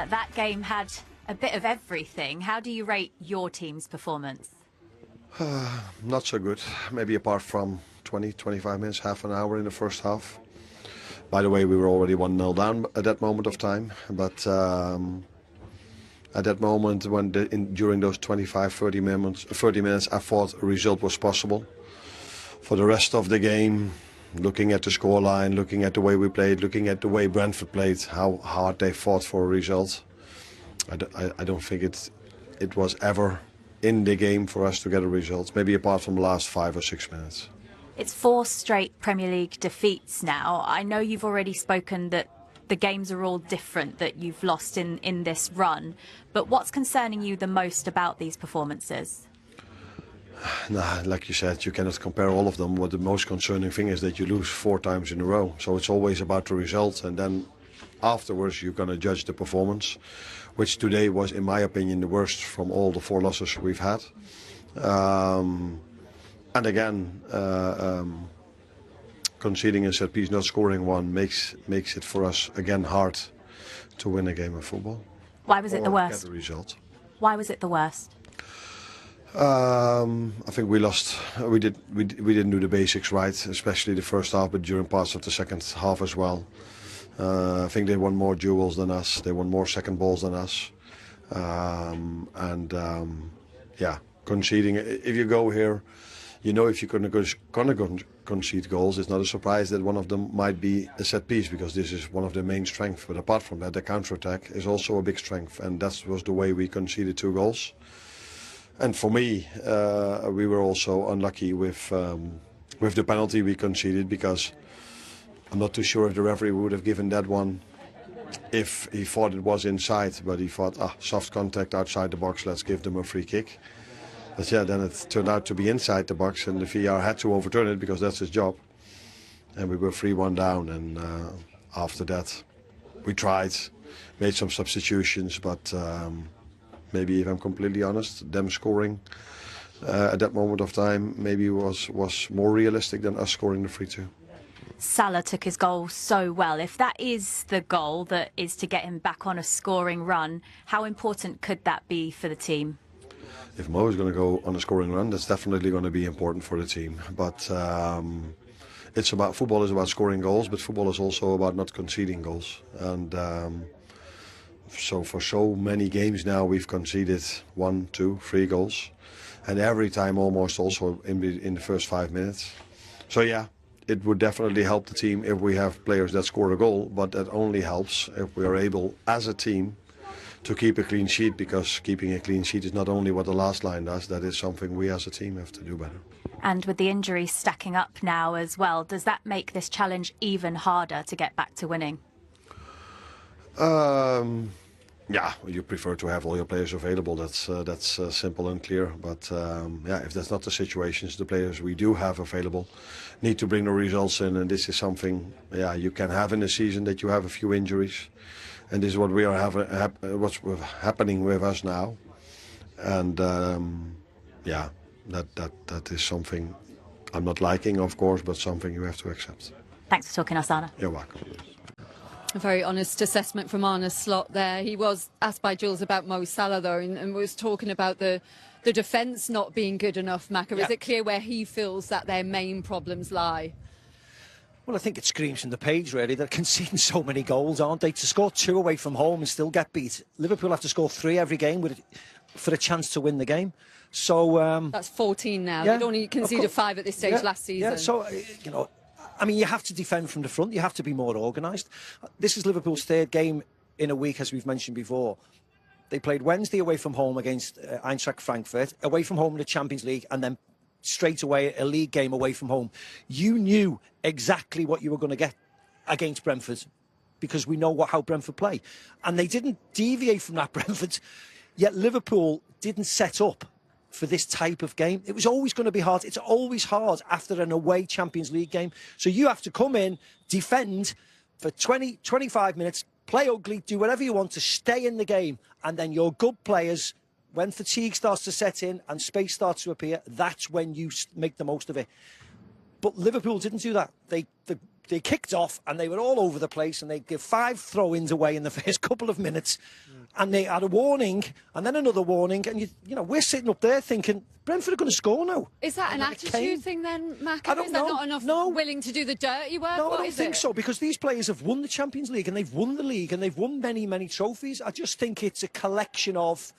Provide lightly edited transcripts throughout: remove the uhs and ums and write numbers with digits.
that game had a bit of everything. How do you rate your team's performance? Not so good. Maybe apart from 20, 25 minutes, half an hour in the first half. By the way, we were already 1-0 down at that moment of time. But at that moment, during those 25, 30 minutes, I thought a result was possible. For the rest of the game, looking at the scoreline, looking at the way we played, looking at the way Brentford played, how hard they fought for a result, I don't think it was ever in the game for us to get a result, maybe apart from the last 5 or 6 minutes. It's 4 straight Premier League defeats now. I know you've already spoken that the games are all different that you've lost in this run, but what's concerning you the most about these performances? Nah, like you said, you cannot compare all of them. What the most concerning thing is that you lose 4 times in a row. So it's always about the result, and then afterwards you're going to judge the performance, which today was, in my opinion, the worst from all the 4 losses we've had. And again, conceding a set piece, not scoring one, makes it for us again hard to win a game of football. Why was it the worst? Get a result. Why was it the worst? I think we lost. We didn't do the basics right, especially the first half, but during parts of the second half as well. I think they won more duels than us. They won more second balls than us. Yeah, conceding. If you go here, you know if you're going to concede goals, it's not a surprise that one of them might be a set piece, because this is one of the main strengths. But apart from that, the counter-attack is also a big strength, and that was the way we conceded 2 goals. And for me, we were also unlucky with the penalty we conceded, because I'm not too sure if the referee would have given that one if he thought it was inside, but he thought, soft contact outside the box, let's give them a free kick. But yeah, then it turned out to be inside the box, and the VAR had to overturn it because that's his job. And we were 3-1 down, and after that we tried, made some substitutions, but maybe, if I'm completely honest, them scoring at that moment of time maybe was more realistic than us scoring the 3-2. Salah took his goal so well. If that is the goal that is to get him back on a scoring run, how important could that be for the team? If Mo is going to go on a scoring run, that's definitely going to be important for the team. But football is about scoring goals, but football is also about not conceding goals. And so for so many games now, we've conceded 1, 2, 3 goals, and every time almost also in the first 5 minutes. So yeah, it would definitely help the team if we have players that score a goal, but that only helps if we are able, as a team, to keep a clean sheet, because keeping a clean sheet is not only what the last line does, that is something we as a team have to do better. And with the injuries stacking up now as well, does that make this challenge even harder to get back to winning? Yeah, you prefer to have all your players available. That's simple and clear. But yeah, if that's not the situations, the players we do have available need to bring the results in, and this is something, yeah, you can have in a season that you have a few injuries, and this is what we are what's happening with us now, and yeah, that is something I'm not liking, of course, but something you have to accept. Thanks for talking to us, Arne. You're welcome. A very honest assessment from Arne Slot there. He was asked by Jules about Mo Salah, though, and was talking about the defence not being good enough, Macca. Is it clear where he feels that their main problems lie? Well, I think it screams from the page, really. They're conceding so many goals, aren't they? To score 2 away from home and still get beat. Liverpool have to score 3 every game for a chance to win the game. So that's 14 now. Yeah, They'd only conceded 5 at this stage last season. Yeah, so, you know, I mean, you have to defend from the front. You have to be more organised. This is Liverpool's 3rd game in a week, as we've mentioned before. They played Wednesday away from home against Eintracht Frankfurt, away from home in the Champions League, and then straight away a league game away from home. You knew exactly what you were going to get against Brentford, because we know how Brentford play. And they didn't deviate from that, Brentford. Yet Liverpool didn't set up for this type of game. It was always going to be hard. It's always hard after an away Champions League game. So you have to come in, defend for 20, 25 minutes, play ugly, do whatever you want to stay in the game. And then your good players, when fatigue starts to set in and space starts to appear, that's when you make the most of it. But Liverpool didn't do that. The they kicked off and they were all over the place, and they give 5 throw-ins away in the first couple of minutes, and they had a warning and then another warning, and you know, we're sitting up there thinking Brentford are going to score now. Is that an attitude thing then, Mac? I don't is know. that not enough willing to do the dirty work? No, what I don't think so, because these players have won the Champions League and they've won the league and they've won many, many trophies. I just think it's a collection of,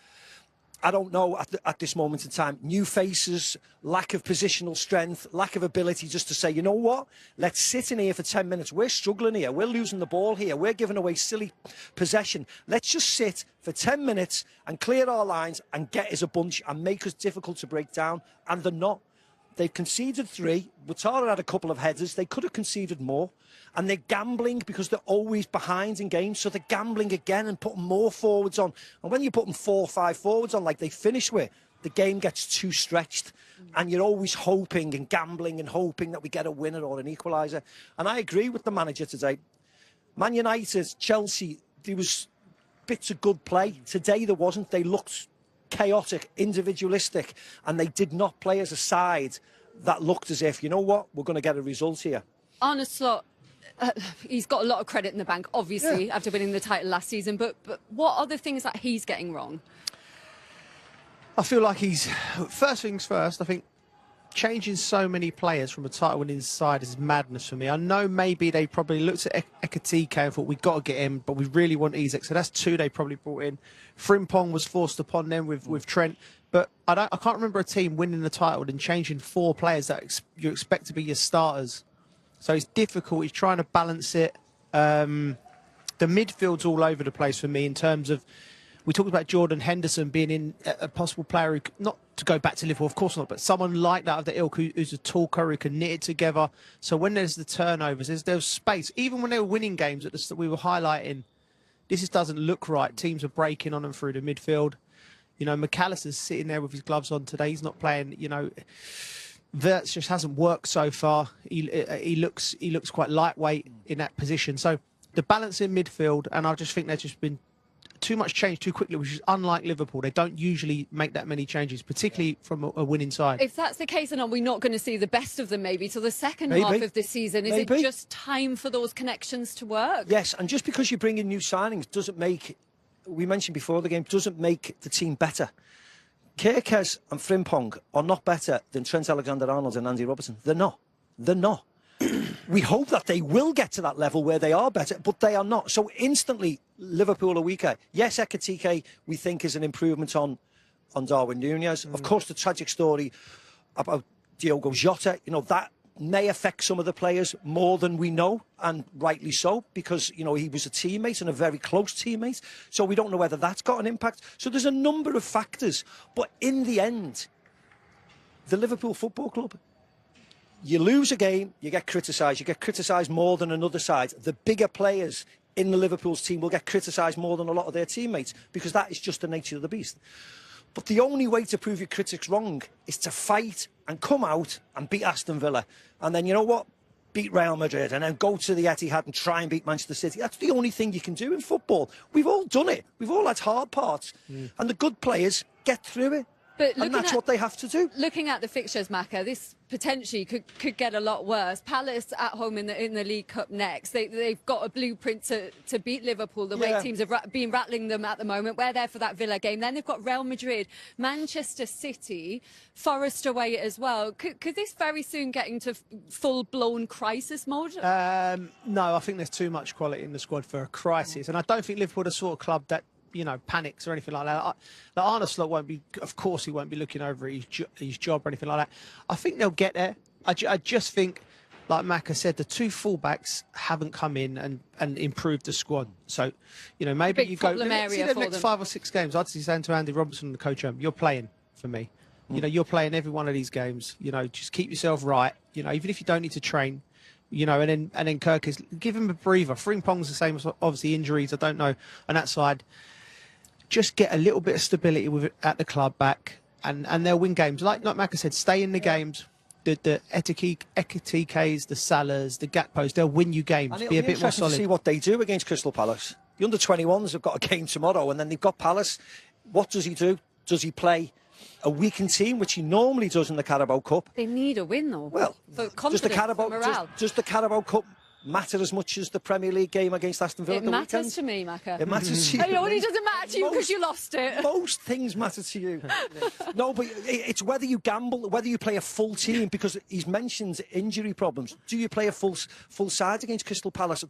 I don't know, at this moment in time, new faces, lack of positional strength, lack of ability just to say, you know what, let's sit in here for 10 minutes. We're struggling here. We're losing the ball here. We're giving away silly possession. Let's just sit for 10 minutes and clear our lines and get us a bunch and make us difficult to break down. And they're not. They've conceded 3. Ouattara had a couple of headers. They could have conceded more. And they're gambling because they're always behind in games. So they're gambling again and putting more forwards on. And when you're putting 4 or 5 forwards on like they finish with, the game gets too stretched. And you're always hoping and gambling and hoping that we get a winner or an equaliser. And I agree with the manager today. Man United, Chelsea, there was bits of good play. Today there wasn't. They looked chaotic, individualistic, and they did not play as a side that looked as if, you know what, we're going to get a result here. Arne Slot, he's got a lot of credit in the bank, obviously, after winning the title last season, but what are the things that he's getting wrong? I feel like he's, first things first, I think changing so many players from a title-winning side is madness for me. I know maybe they probably looked at Ekitike and thought, we've got to get him, but we really want Isak. So that's 2 they probably brought in. Frimpong was forced upon them with Trent. But I can't remember a team winning the title and changing 4 players that you expect to be your starters. So it's difficult. He's trying to balance it. The midfield's all over the place for me in terms of, we talked about Jordan Henderson being in a possible player who, not to go back to Liverpool, of course not, but someone like that of the ilk who's a talker, who can knit it together. So when there's the turnovers, there's space. Even when they were winning games that we were highlighting, this just doesn't look right. Teams are breaking on them through the midfield. You know, McAllister's sitting there with his gloves on today. He's not playing, you know. That just hasn't worked so far. He looks quite lightweight in that position. So the balance in midfield, and I just think there's just been too much change too quickly, which is unlike Liverpool. They don't usually make that many changes, particularly from a winning side. If that's the case, then are we not going to see the best of them maybe till the second half of the season? Is it just time for those connections to work? Yes, and just because you bring in new signings doesn't make, we mentioned before the game, doesn't make the team better. Kerkez and Frimpong are not better than Trent Alexander-Arnold and Andy Robertson. They're not. They're not. We hope that they will get to that level where they are better, but they are not. So instantly, Liverpool are weaker. Yes, Ekitike, we think, is an improvement on Darwin Núñez. Of course, the tragic story about Diogo Jota, you know, that may affect some of the players more than we know, and rightly so, because, you know, he was a teammate and a very close teammate. So we don't know whether that's got an impact. So there's a number of factors. But in the end, the Liverpool Football Club, you lose a game, you get criticised. You get criticised more than another side. The bigger players in the Liverpool's team will get criticised more than a lot of their teammates, because that is just the nature of the beast. But the only way to prove your critics wrong is to fight and come out and beat Aston Villa. And then, you know what? Beat Real Madrid, and then go to the Etihad and try and beat Manchester City. That's the only thing you can do in football. We've all done it. We've all had hard parts. And the good players get through it. And that's what they have to do. Looking at the fixtures, Macca, this potentially could get a lot worse. Palace at home in the League Cup next. They've got a blueprint to beat Liverpool, the way teams have been rattling them at the moment. We're there for that Villa game. Then they've got Real Madrid, Manchester City, Forest away as well. Could this very soon get into full-blown crisis mode? No, I think there's too much quality in the squad for a crisis. And I don't think Liverpool are the sort of club that, you know, panics or anything like that. The Arne Slot won't be, of course, he won't be looking over his job or anything like that. I think they'll get there. I just think, like Macca said, the 2 fullbacks haven't come in and improved the squad. So, you know, maybe you go, see the next 5 or 6 games, I'd say to Andy Robertson, the coach, you're playing for me. You know, you're playing every one of these games. You know, just keep yourself right. You know, even if you don't need to train. You know, and then Kirk is, give him a breather. Frimpong's the same, obviously injuries, I don't know, on that side. Just get a little bit of stability at the club back, and they'll win games. Like Macca said, stay in the games. The Ekitikes, the Salahs, the Gakpos, they'll win you games. Be a bit more solid. To see what they do against Crystal Palace. The under-21s have got a game tomorrow, and then they've got Palace. What does he do? Does he play a weakened team, which he normally does in the Carabao Cup? They need a win, though. Well, for confidence, does the Carabao Cup matter as much as the Premier League game against Aston Villa? It matters to me, Macca. It matters to you. It only doesn't matter to you because you lost it. Most things matter to you. No, but it's whether you gamble, whether you play a full team, because he's mentioned injury problems. Do you play a full side against Crystal Palace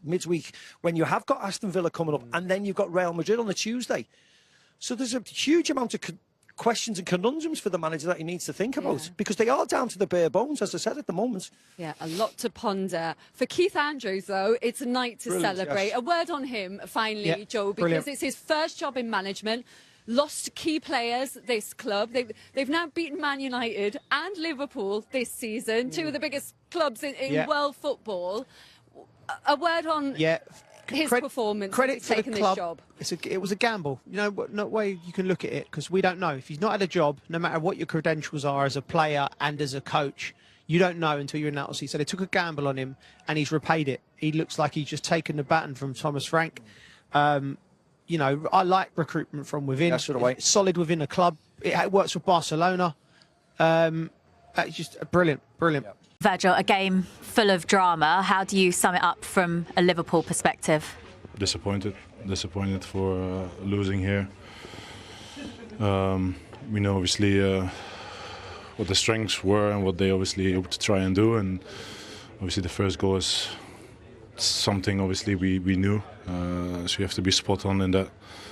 midweek when you have got Aston Villa coming up and then you've got Real Madrid on the Tuesday? So there's a huge amount of questions and conundrums for the manager that he needs to think about, because they are down to the bare bones, as I said, at the moment. Yeah, a lot to ponder. For Keith Andrews, though, it's a night to celebrate. Yes. A word on him, finally, Joe, because it's his first job in management. Lost key players, this club. They've now beaten Man United and Liverpool this season, two of the biggest clubs in world football. A word on his performance. Credit for the club. This job. It was a gamble. You know, no way you can look at it, because we don't know. If he's not had a job, no matter what your credentials are as a player and as a coach, you don't know until you're in that seat. So they took a gamble on him, and he's repaid it. He looks like he's just taken the baton from Thomas Frank. You know, I like recruitment from within. That's sort of way. Solid within a club. It works for Barcelona. It's just brilliant. Yeah. Virgil, a game full of drama. How do you sum it up from a Liverpool perspective? Disappointed for losing here. We know obviously what the strengths were and what they obviously able to try and do, and obviously the first goal is something obviously we knew, so you have to be spot on in that.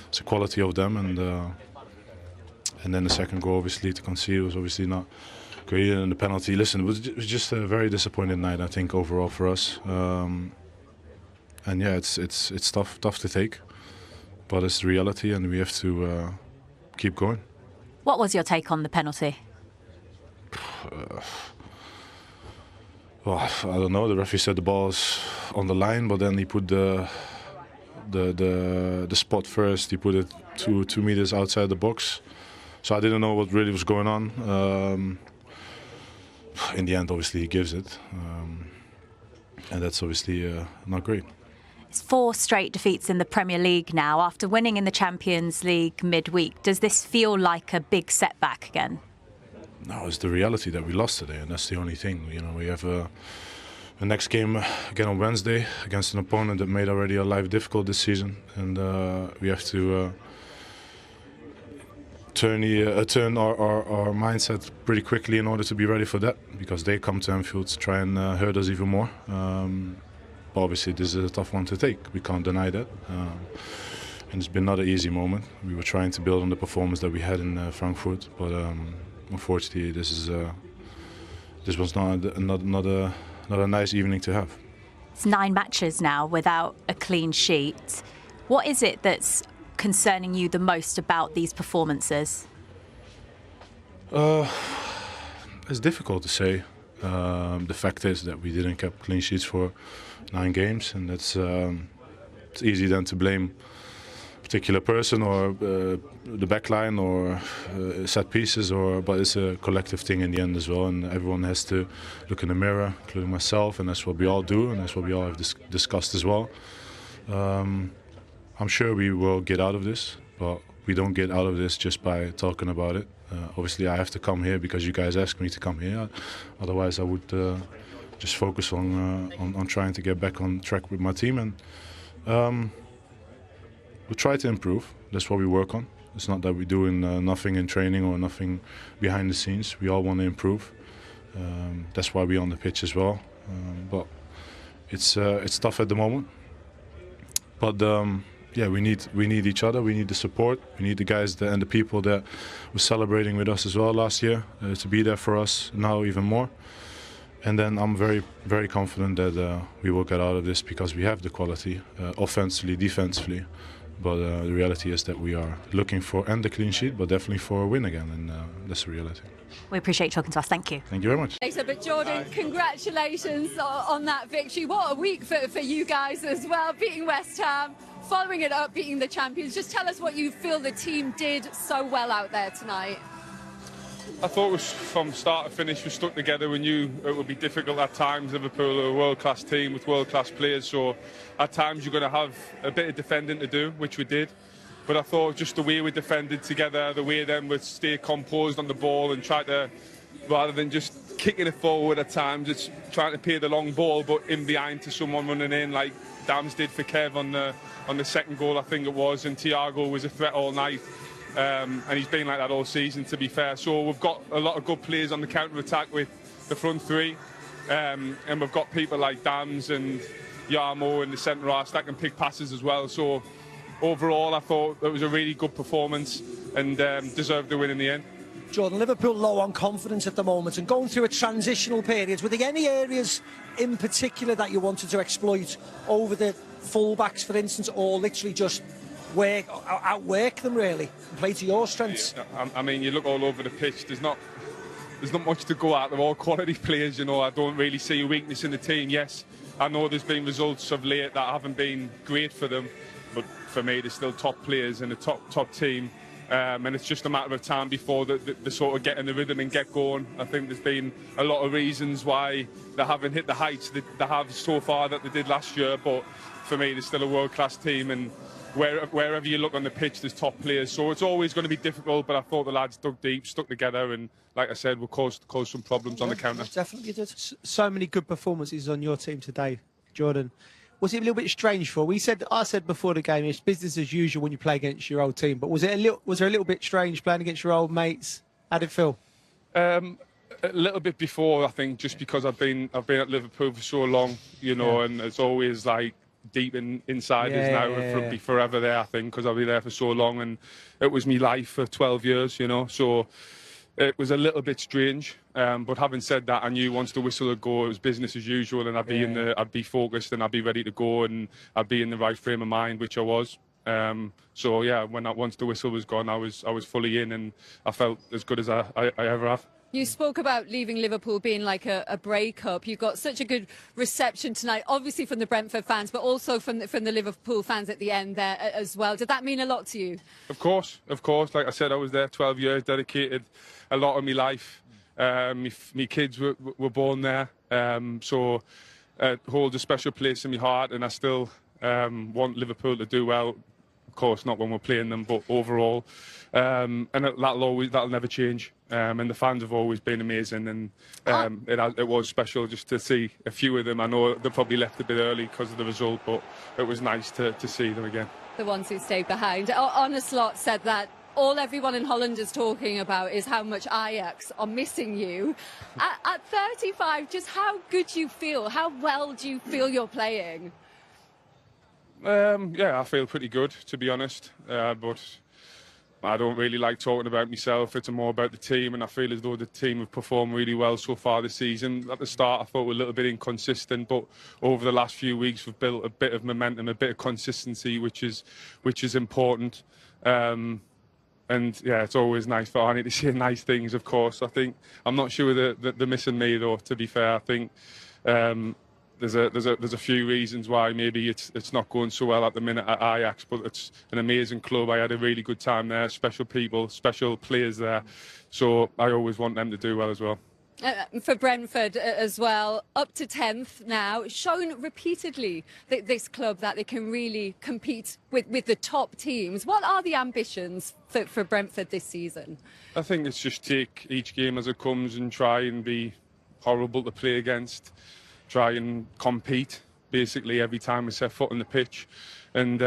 It's the quality of them, and then the second goal obviously to concede was obviously not great, and the penalty. Listen, it was just a very disappointing night, I think, overall for us. And yeah, it's tough to take, but it's the reality, and we have to keep going. What was your take on the penalty? Well, I don't know. The referee said the ball's on the line, but then he put the spot first. He put it 2 meters outside the box, so I didn't know what really was going on. In the end, obviously, he gives it, and that's obviously not great. It's 4 straight defeats in the Premier League now. After winning in the Champions League midweek, does this feel like a big setback again? No, it's the reality that we lost today, and that's the only thing. You know, we have a next game again on Wednesday against an opponent that made already our life difficult this season, and we have to turn our mindset pretty quickly in order to be ready for that, because they come to Anfield to try and hurt us even more. But obviously, this is a tough one to take. We can't deny that. And it's been not an easy moment. We were trying to build on the performance that we had in Frankfurt, but unfortunately, this was not a nice evening to have. It's 9 matches now without a clean sheet. What is it that's concerning you the most about these performances? It's difficult to say. The fact is that we didn't keep clean sheets for 9 games, and that's it's easy then to blame a particular person or the back line or set pieces, but it's a collective thing in the end as well, and everyone has to look in the mirror, including myself, and that's what we all do, and that's what we all have discussed as well. I'm sure we will get out of this, but we don't get out of this just by talking about it. Obviously, I have to come here because you guys asked me to come here. Otherwise, I would just focus on trying to get back on track with my team, and we'll try to improve. That's what we work on. It's not that we're doing nothing in training or nothing behind the scenes. We all want to improve. That's why we're on the pitch as well. But it's tough at the moment. But yeah, we need each other. We need the support. We need the guys and the people that were celebrating with us as well last year to be there for us now even more. And then I'm very, very confident that we will get out of this because we have the quality, offensively, defensively. But the reality is that we are looking for the clean sheet, but definitely for a win again, and that's the reality. We appreciate talking to us. Thank you. Thank you very much. But Jordan, congratulations on that victory. What a week for you guys as well, beating West Ham, following it up, beating the champions. Just tell us what you feel the team did so well out there tonight. I thought it was from start to finish, we stuck together. We knew it would be difficult at times. Liverpool are a world-class team with world-class players, so at times you're going to have a bit of defending to do, which we did. But I thought just the way we defended together, the way then we stay composed on the ball and try to rather than just kicking it forward at times. It's trying to play the long ball, but in behind to someone running in, like Dams did for Kev on the second goal, I think it was, and Thiago was a threat all night. And he's been like that all season, to be fair. So we've got a lot of good players on the counter-attack with the front three. And we've got people like Dams and Yarmo in the centre half that can pick passes as well. So overall, I thought it was a really good performance and deserved the win in the end. Jordan, Liverpool low on confidence at the moment and going through a transitional period. Were there any areas in particular that you wanted to exploit over the full-backs, for instance, or literally just outwork them, really, and play to your strengths? Yeah, I mean, you look all over the pitch, there's not much to go at. They're all quality players, you know. I don't really see a weakness in the team. Yes, I know there's been results of late that haven't been great for them, but for me, they're still top players in a top team. And it's just a matter of time before they sort of get in the rhythm and get going. I think there's been a lot of reasons why they haven't hit the heights they have so far that they did last year, but for me, they're still a world-class team, and wherever you look on the pitch, there's top players. So it's always going to be difficult, but I thought the lads dug deep, stuck together, and like I said, will cause some problems on the counter. Definitely did. So many good performances on your team today, Jordan. Was it a little bit strange for? I said before the game, it's business as usual when you play against your old team. But was there a little bit strange playing against your old mates? How did it feel? A little bit before, I think, just because I've been at Liverpool for so long, you know, and it's always like deep inside us now. It'll be forever there, I think, because I'll be there for so long, and it was my life for 12 years, you know. So it was a little bit strange, but having said that, I knew once the whistle would go, it was business as usual, and I'd be focused and I'd be ready to go, and I'd be in the right frame of mind, which I was. So yeah, once the whistle was gone, I was fully in, and I felt as good as I ever have. You spoke about leaving Liverpool being like a breakup. You got such a good reception tonight, obviously from the Brentford fans, but also from the Liverpool fans at the end there as well. Did that mean a lot to you? Of course. Like I said, I was there 12 years, dedicated a lot of my life. My kids were born there, so it holds a special place in my heart, and I still want Liverpool to do well. Of course, not when we're playing them, but overall, and that'll never change. And the fans have always been amazing, and it was special just to see a few of them. I know they probably left a bit early because of the result, but it was nice to see them again. The ones who stayed behind. Arne said that all everyone in Holland is talking about is how much Ajax are missing you. At 35, just how good do you feel? How well do you feel you're playing? Yeah, I feel pretty good, to be honest, but I don't really like talking about myself. It's more about the team, and I feel as though the team have performed really well so far this season. At the start, I thought we were a little bit inconsistent, but over the last few weeks, we've built a bit of momentum, a bit of consistency, which is important. And yeah, it's always nice for Arne to say nice things, of course. I'm not sure they're missing me, though, to be fair. I think there's a few reasons why maybe it's not going so well at the minute at Ajax, but it's an amazing club. I had a really good time there, special people, special players there, so I always want them to do well as well. For Brentford as well, up to 10th now, shown repeatedly this club that they can really compete with the top teams. What are the ambitions for Brentford this season? I think it's just take each game as it comes and try and be horrible to play against. Try and compete basically every time we set foot on the pitch, and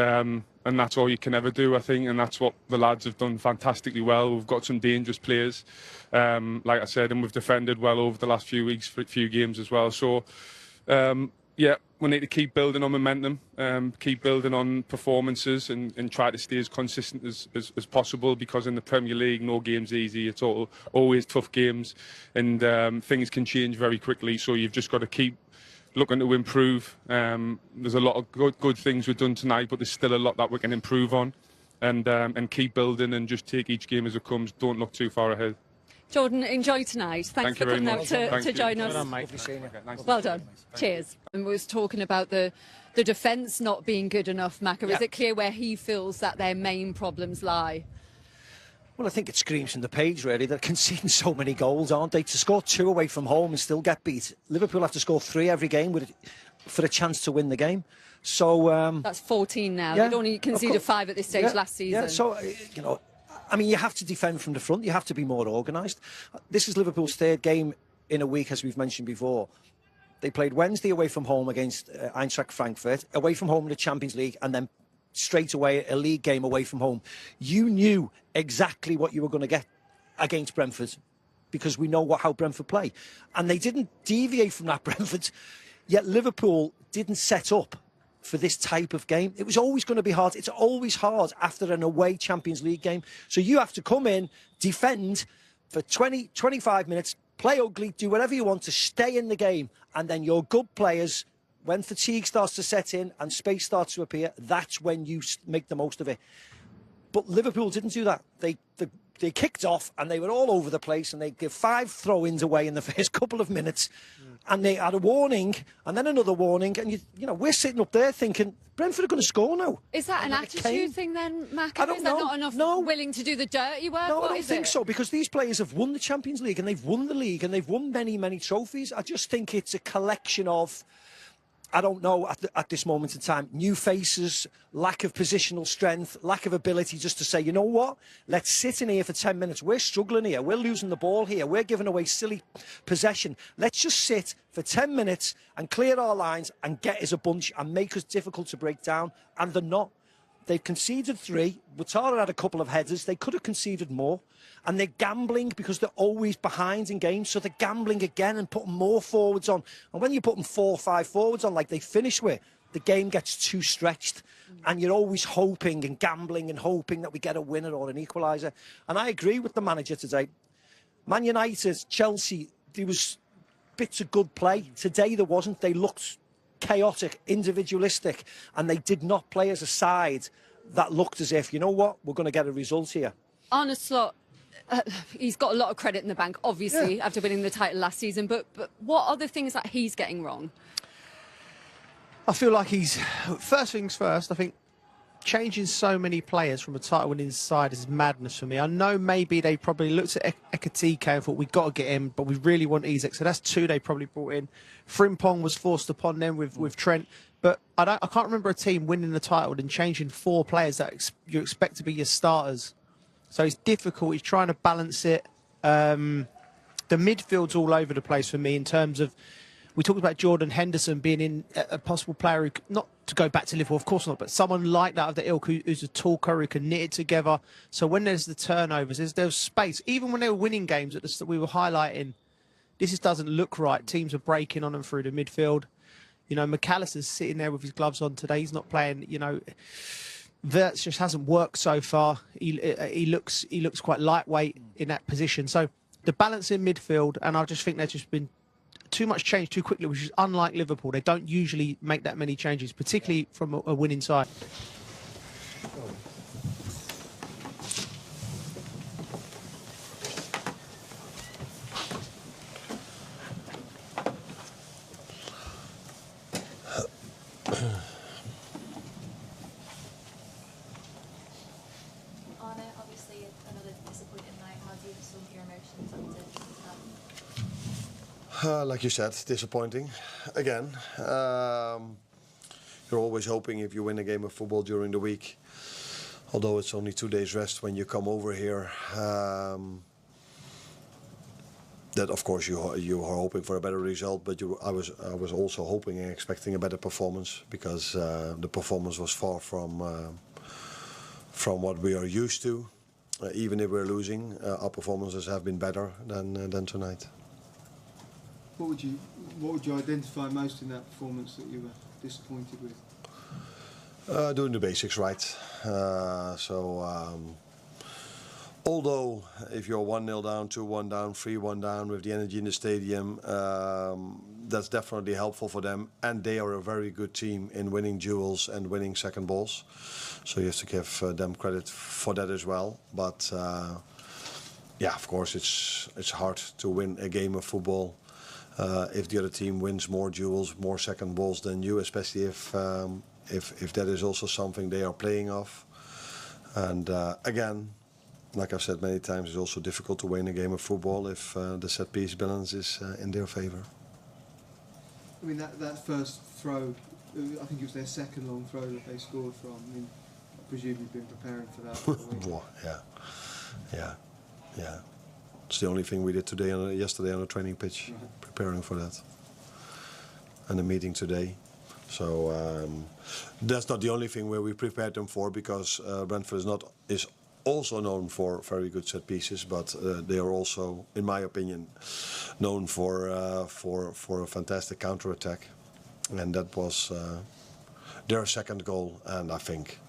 that's all you can ever do, I think, and that's what the lads have done fantastically well. We've got some dangerous players, like I said, and we've defended well over the last few weeks for a few games as well. So yeah, we need to keep building on momentum, keep building on performances, and try to stay as consistent as possible, because in the Premier League, no game's easy. It's always tough games, and things can change very quickly, so you've just got to keep looking to improve. There's a lot of good things we've done tonight, but there's still a lot that we can improve on, and keep building and just take each game as it comes. Don't look too far ahead. Jordan, enjoy tonight. Thanks for coming out to join us. Well done. Cheers. And we was talking about the defence not being good enough, Macca. Is it clear where he feels that their main problems lie? Well, I think it screams from the page, really. They're conceding so many goals, aren't they? To score 2 away from home and still get beat. Liverpool have to score 3 every game for a chance to win the game. So that's 14 now. They'd only conceded 5 at this stage last season. Yeah, so, you know, I mean, you have to defend from the front. You have to be more organised. This is Liverpool's third game in a week, as we've mentioned before. They played Wednesday away from home against Eintracht Frankfurt, away from home in the Champions League, and then straight away a league game away from home. You knew exactly what you were going to get against Brentford, because we know how Brentford play. And they didn't deviate from that, Brentford. Yet Liverpool didn't set up for this type of game. It was always going to be hard. It's always hard after an away Champions League game. So you have to come in, defend for 20, 25 minutes, play ugly, do whatever you want to stay in the game. And then your good players, when fatigue starts to set in and space starts to appear, that's when you make the most of it. But Liverpool didn't do that. They kicked off and they were all over the place, and they give 5 throw-ins away in the first couple of minutes. And they had a warning and then another warning. And, you know, we're sitting up there thinking, Brentford are going to score now. Is that an attitude thing then, Mac? I don't Is know. that not enough willing to do the dirty work? No, what I don't think so, because these players have won the Champions League and they've won the league and they've won many, many trophies. I just think it's a collection of, I don't know, at this moment in time, new faces, lack of positional strength, lack of ability just to say, you know what, let's sit in here for 10 minutes. We're struggling here. We're losing the ball here. We're giving away silly possession. Let's just sit for 10 minutes and clear our lines and get us a bunch and make us difficult to break down. And they're not. They've conceded 3. Ouattara had a couple of headers. They could have conceded more. And they're gambling because they're always behind in games. So they're gambling again and putting more forwards on. And when you're putting 4 or 5 forwards on like they finish with, the game gets too stretched. And you're always hoping and gambling and hoping that we get a winner or an equaliser. And I agree with the manager today. Man United, Chelsea, there was bits of good play. Today there wasn't. They looked chaotic, individualistic, and they did not play as a side that looked as if, you know what, we're going to get a result here. Arne Slot, he's got a lot of credit in the bank, obviously, after winning the title last season, but what are the things that he's getting wrong? I feel like first things first, I think changing so many players from a title-winning side is madness for me. I know maybe they probably looked at Ekatike and thought, we've got to get him, but we really want Isak. So that's 2 they probably brought in. Frimpong was forced upon them with Trent. But I can't remember a team winning the title and changing 4 players that you expect to be your starters. So it's difficult. He's trying to balance it. The midfield's all over the place for me in terms of, we talked about Jordan Henderson being in a possible player who, not to go back to Liverpool, of course not, but someone like that of the ilk who's a talker, who can knit it together. So when there's the turnovers, there's space. Even when they were winning games that we were highlighting, this just doesn't look right. Teams are breaking on them through the midfield. You know, McAllister's sitting there with his gloves on today. He's not playing, you know. Wirtz just hasn't worked so far. He looks quite lightweight in that position. So the balance in midfield, and I just think there's just been too much change too quickly, which is unlike Liverpool. They don't usually make that many changes, particularly from a winning side. Arne, obviously another disappointing night. How do you sort your emotions after that? Like you said, disappointing. Again, you're always hoping if you win a game of football during the week, although it's only 2 days rest when you come over here, that of course you are hoping for a better result. But I was also hoping and expecting a better performance, because the performance was far from what we are used to. Even if we're losing, our performances have been better than tonight. What would you identify most in that performance that you were disappointed with? Doing the basics right. Although if you're 1-0 down, 2-1 down, 3-1 down with the energy in the stadium, that's definitely helpful for them. And they are a very good team in winning duels and winning second balls. So you have to give them credit for that as well. But yeah, of course, it's hard to win a game of football if the other team wins more duels, more second balls than you, especially if that is also something they are playing off. And again, like I've said many times, it's also difficult to win a game of football if the set piece balance is in their favour. I mean, that first throw, I think it was their second long throw that they scored from. I mean, I presume you've been preparing for that. Well, yeah. Yeah, yeah. It's the only thing we did yesterday on the training pitch, preparing for that. And the meeting today. So that's not the only thing where we prepared them for, because Brentford is also known for very good set pieces, but they are also, in my opinion, known for a fantastic counter attack, and that was their second goal. And I think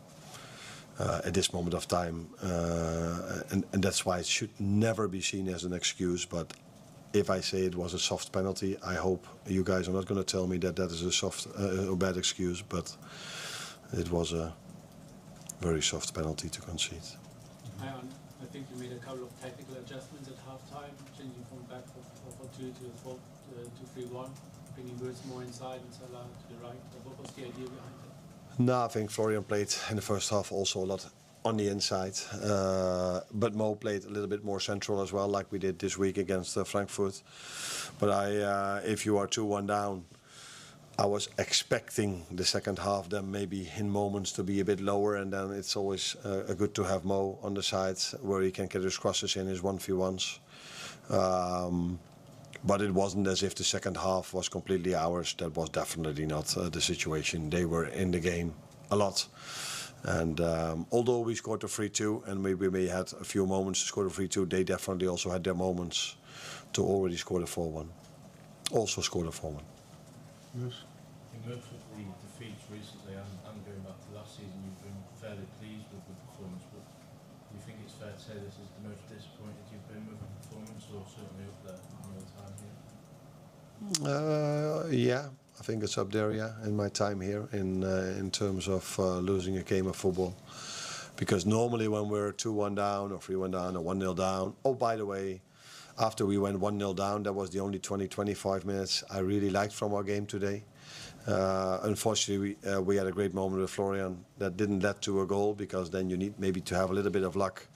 at this moment of time, and that's why it should never be seen as an excuse. But if I say it was a soft penalty, I hope you guys are not going to tell me that is a soft or bad excuse, but it was a very soft penalty to concede. Hi, Arne. I think you made a couple of tactical adjustments at half-time, changing from back 4-4-2 to 4-2-3-1, bringing Wirtz more inside and Salah to the right. What was the idea behind that? No, I think Florian played in the first half also a lot on the inside, but Mo played a little bit more central as well, like we did this week against Frankfurt. But if you are 2-1 down, I was expecting the second half then maybe in moments to be a bit lower, and then it's always good to have Mo on the sides where he can get his crosses in, his 1v1s. But it wasn't as if the second half was completely ours. That was definitely not the situation. They were in the game a lot. And although we scored the 3-2 and maybe we had a few moments to score the 3-2, they definitely also had their moments to already score the 4-1. Also scored a 4-1. Yes. In terms of the defeats recently and going back to last season, you've been fairly pleased with the performance, but do you think it's fair to say this is the most disappointed you've been with the performance, or certainly up there in your time here? Yeah, I think it's up there, yeah, in my time here, in terms of losing a game of football. Because normally when we're 2-1 down or 3-1 down or 1-0 down, oh, by the way, after we went 1-0 down, that was the only 20-25 minutes I really liked from our game today. Unfortunately, we had a great moment with Florian that didn't lead to a goal, because then you need maybe to have a little bit of luck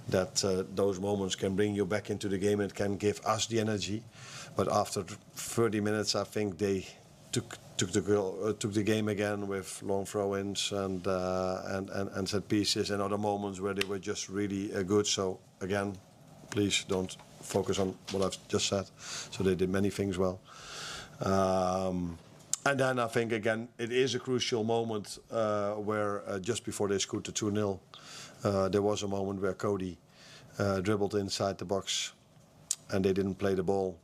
that those moments can bring you back into the game and can give us the energy. But after 30 minutes, I think they took the game again with long throw-ins and set pieces and other moments where they were just really good. So again, please don't focus on what I've just said. So they did many things well. And then I think, again, it is a crucial moment where just before they scored the 2-0, there was a moment where Cody dribbled inside the box and they didn't play the ball.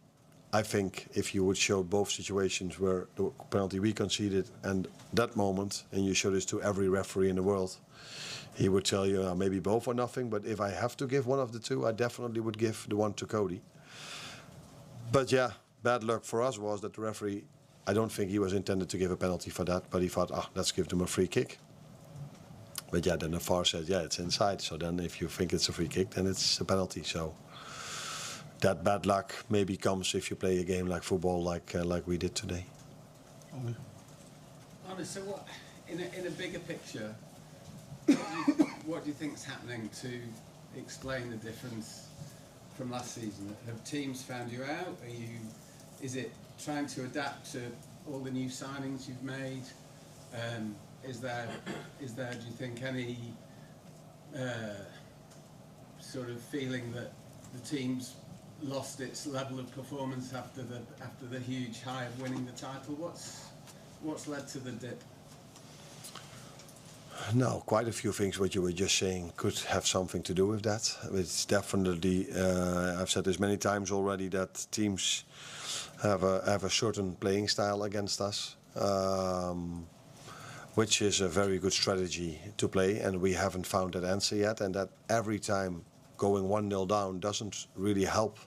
I think if you would show both situations where the penalty we conceded and that moment, and you show this to every referee in the world, he would tell you maybe both or nothing, but if I have to give one of the two, I definitely would give the one to Cody. But yeah, bad luck for us was that the referee, I don't think he was intended to give a penalty for that, but he thought, let's give them a free kick. But yeah, then the VAR said, yeah, it's inside. So then if you think it's a free kick, then it's a penalty. So that bad luck maybe comes if you play a game like football, like we did today. Arne, so what, in a bigger picture, what do you think is happening to explain the difference from last season? Have teams found you out? Is it trying to adapt to all the new signings you've made? Is there, do you think, any sort of feeling that the team's lost its level of performance after the huge high of winning the title? What's led to the dip? No, quite a few things what you were just saying could have something to do with that. It's definitely, I've said this many times already, that teams have a certain playing style against us, which is a very good strategy to play, and we haven't found that answer yet, and that every time going 1-0 down doesn't really help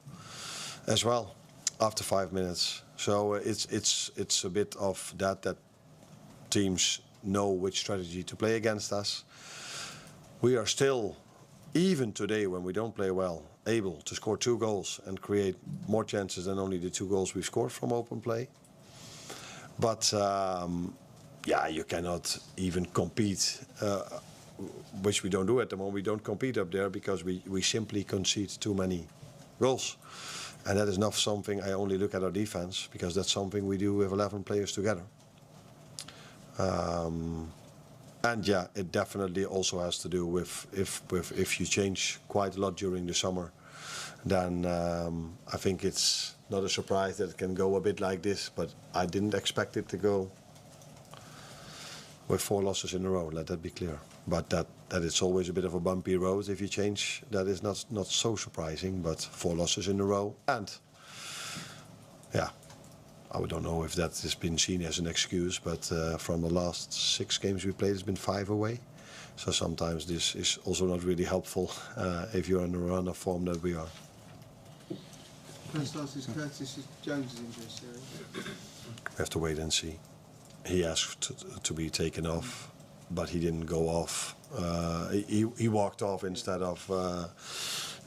as well after 5 minutes. So it's a bit of that teams know which strategy to play against us. We are still, even today when we don't play well, able to score 2 goals and create more chances than only the 2 goals we scored from open play. But yeah, you cannot even compete, which we don't do at the moment. We don't compete up there because we simply concede too many goals. And that is not something I only look at our defense, because that's something we do with 11 players together. And yeah, it definitely also has to do with if you change quite a lot during the summer, then I think it's not a surprise that it can go a bit like this. But I didn't expect it to go with 4 losses in a row. Let that be clear. But that it's always a bit of a bumpy road if you change. That is not so surprising. But 4 losses in a row, and yeah, I don't know if that has been seen as an excuse. But from the last 6 games we played, it's been 5 away. So sometimes this is also not really helpful if you're in a run of form that we are. First last is Curtis Jones' injury, serious. We have to wait and see. He asked to be taken off, but he didn't go off. He walked off instead of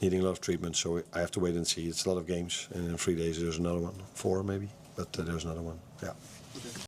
needing a lot of treatment, so I have to wait and see. It's a lot of games, and in 3 days there's another one. 4 maybe, but there's another one, yeah. Okay.